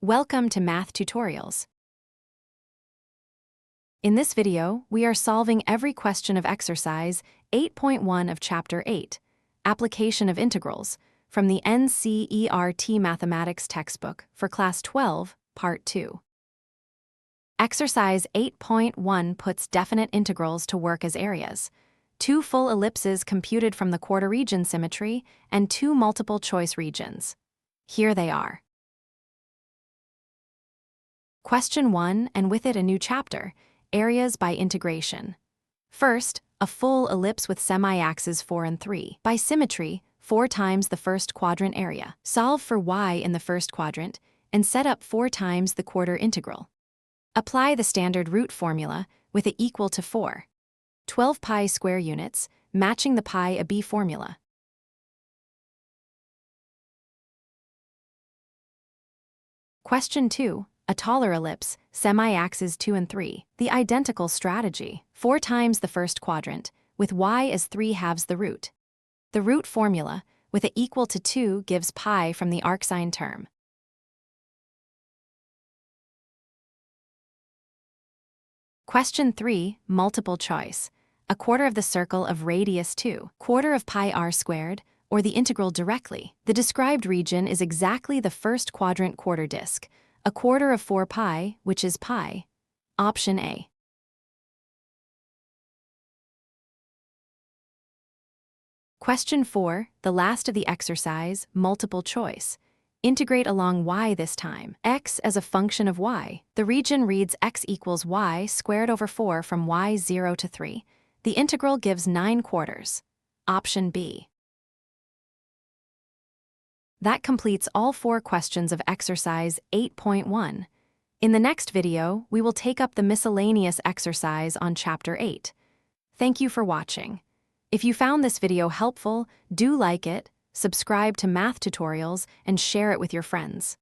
Welcome to Math Tutorials. In this video, we are solving every question of exercise 8.1 of Chapter 8, Application of Integrals, from the NCERT Mathematics textbook for Class 12, Part 2. Exercise 8.1 puts definite integrals to work as areas, 2 full ellipses computed from the quarter region symmetry, and 2 multiple choice regions. Here they are. Question 1, and with it a new chapter, Areas by Integration. First, a full ellipse with semi-axes 4 and 3. By symmetry, 4 times the first quadrant area. Solve for y in the first quadrant, and set up 4 times the quarter integral. Apply the standard root formula with a equal to 4. 12 pi square units, matching the pi a b formula. Question 2. A taller ellipse, semi-axes 2 and 3. The identical strategy. 4 times the first quadrant, with y as 3/2 the root. The root formula, with a equal to 2, gives pi from the arcsine term. Question 3, multiple choice. A quarter of the circle of radius 2, quarter of pi r squared, or the integral directly. The described region is exactly the first quadrant quarter disk, a quarter of 4 pi, which is pi. Option A. Question 4, the last of the exercise, multiple choice. Integrate along y this time. X as a function of y. The region reads x equals y squared over 4 from y 0 to 3. The integral gives 9 quarters. Option B. That completes all 4 questions of exercise 8.1. In the next video, we will take up the miscellaneous exercise on Chapter 8. Thank you for watching. If you found this video helpful, do like it, subscribe to Math Tutorials, and share it with your friends.